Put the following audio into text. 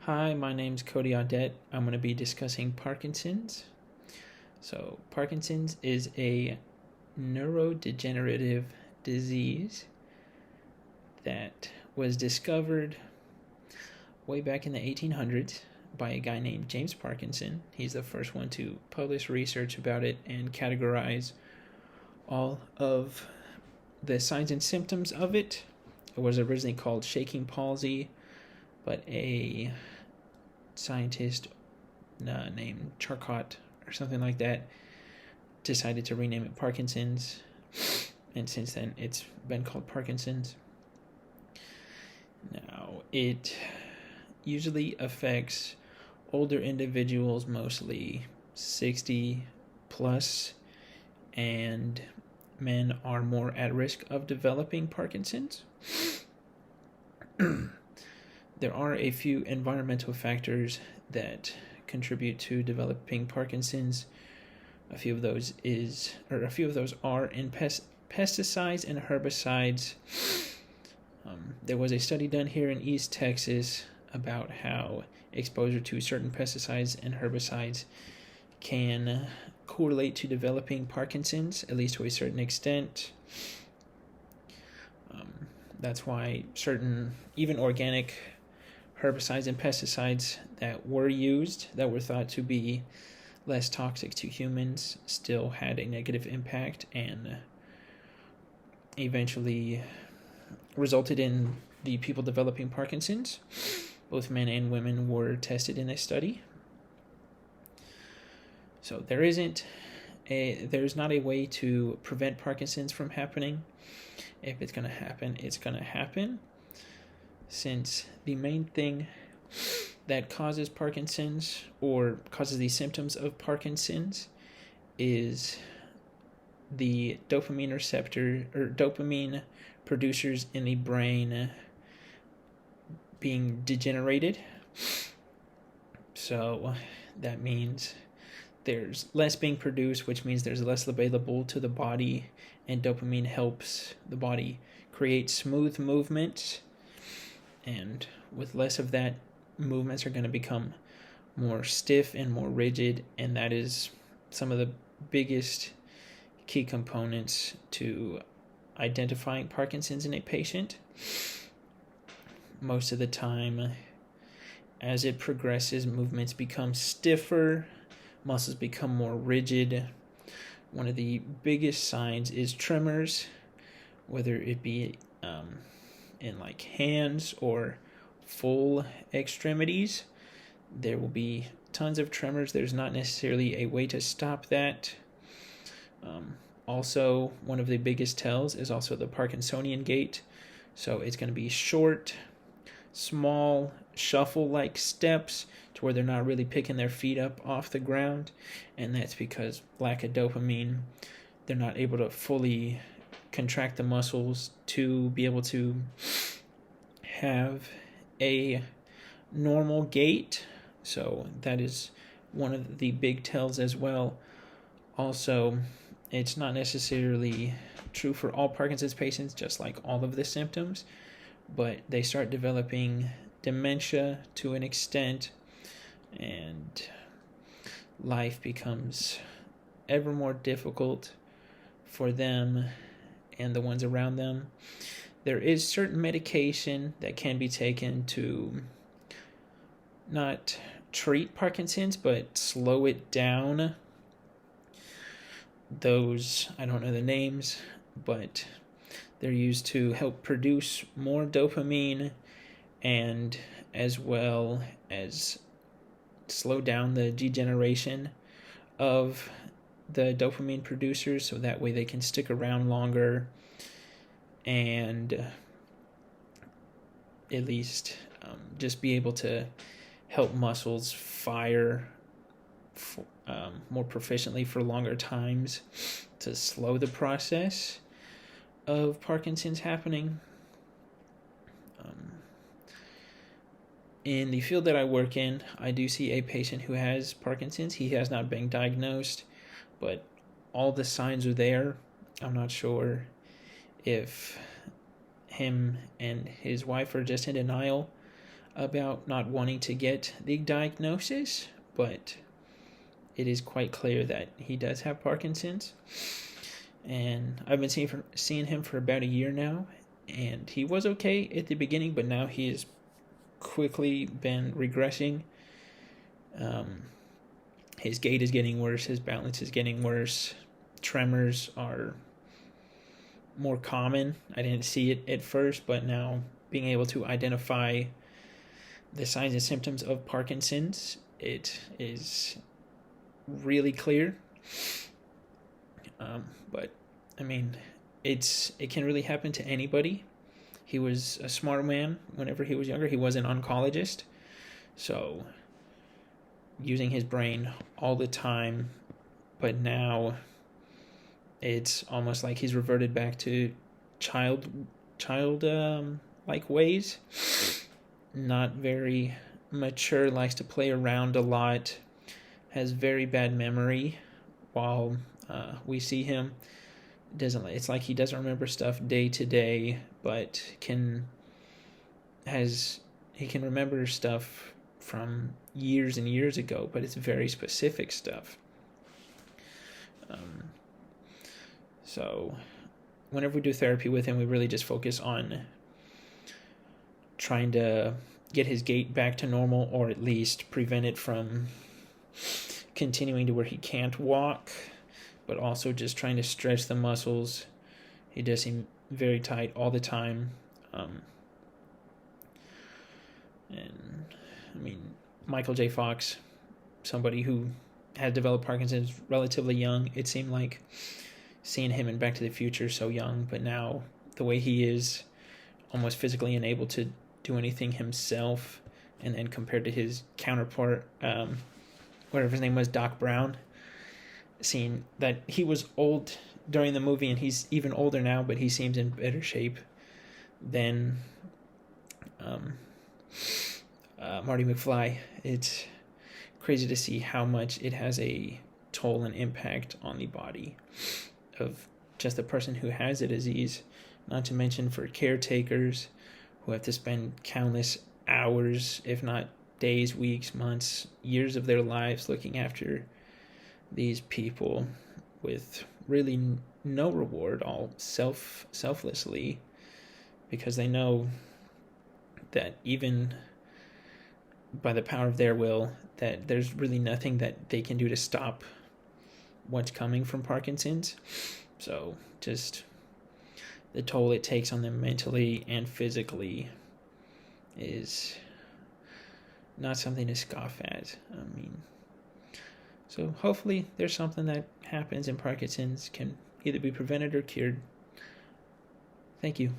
Hi, my name's Cody Audette. I'm going to be discussing Parkinson's. So, Parkinson's is a neurodegenerative disease that was discovered way back in the 1800s by a guy named James Parkinson. He's the first one to publish research about it and categorize all of the signs and symptoms of it. It was originally called shaking palsy, but a scientist named Charcot or something like that decided to rename it Parkinson's, and since then it's been called Parkinson's. Now, it usually affects older individuals, mostly 60 plus, and men are more at risk of developing Parkinson's. There are a few environmental factors that contribute to developing Parkinson's. A few of those are in pesticides and herbicides. There was a study done here in East Texas about how exposure to certain pesticides and herbicides can correlate to developing Parkinson's, at least to a certain extent. That's why certain, even organic herbicides and pesticides that were used, that were thought to be less toxic to humans, still had a negative impact and eventually resulted in the people developing Parkinson's. Both men and women were tested in this study. So there's not a way to prevent Parkinson's from happening. If it's going to happen, it's going to happen. Since the main thing that causes Parkinson's or causes the symptoms of Parkinson's is the dopamine receptor or dopamine producers in the brain being degenerated. So that means there's less being produced, which means there's less available to the body, and dopamine helps the body create smooth movements. And with less of that, movements are going to become more stiff and more rigid, and that is some of the biggest key components to identifying Parkinson's in a patient. Most of the time, as it progresses, movements become stiffer, muscles become more rigid. One of the biggest signs is tremors, whether it be in like hands or full extremities. There will be tons of tremors. There's not necessarily a way to stop that. Also, one of the biggest tells is also the Parkinsonian gait. So it's going to be short, small, shuffle-like steps to where they're not really picking their feet up off the ground. And that's because lack of dopamine, they're not able to fully contract the muscles to be able to have a normal gait. So that is one of the big tells as well. Also, it's not necessarily true for all Parkinson's patients, just like all of the symptoms, but they start developing dementia to an extent, and life becomes ever more difficult for them and the ones around them. There is certain medication that can be taken to not treat Parkinson's, but slow it down. Those, I don't know the names, but they're used to help produce more dopamine and as well as slow down the degeneration of the dopamine producers, so that way they can stick around longer and at least just be able to help muscles fire more proficiently for longer times to slow the process of Parkinson's happening. In the field that I work in, I do see a patient who has Parkinson's. He has not been diagnosed, but all the signs are there. I'm not sure if him and his wife are just in denial. about not wanting to get the diagnosis, but it is quite clear that he does have Parkinson's. And I've been seeing him for about a year now, and he was okay at the beginning, but now he has quickly been regressing. His gait is getting worse, his balance is getting worse, tremors are more common. I didn't see it at first, but now being able to identify the signs and symptoms of Parkinson's, it is really clear. But I mean, it can really happen to anybody. He was a smart man whenever he was younger. He was an oncologist, so using his brain all the time, but now it's almost like he's reverted back to child like ways. Not very mature, likes to play around a lot, has very bad memory. While we see him, it's like he doesn't remember stuff day to day, but he can remember stuff from years and years ago, but it's very specific stuff. So whenever we do therapy with him, we really just focus on trying to get his gait back to normal, or at least prevent it from continuing to where he can't walk, but also just trying to stretch the muscles. He does seem very tight all the time. And I mean, Michael J. Fox, somebody who had developed Parkinson's relatively young, it seemed like seeing him in Back to the Future so young, but now the way he is almost physically unable to do anything himself, and then compared to his counterpart, whatever his name was, Doc Brown, seeing that he was old during the movie and he's even older now, but he seems in better shape than Marty McFly. It's crazy to see how much it has a toll and impact on the body of just the person who has the disease, not to mention for caretakers who have to spend countless hours, if not days, weeks, months, years of their lives looking after these people with really no reward, all selflessly, because they know that even by the power of their will, that there's really nothing that they can do to stop what's coming from Parkinson's. So just the toll it takes on them mentally and physically is not something to scoff at. I mean, so hopefully there's something that happens in Parkinson's can either be prevented or cured. Thank you.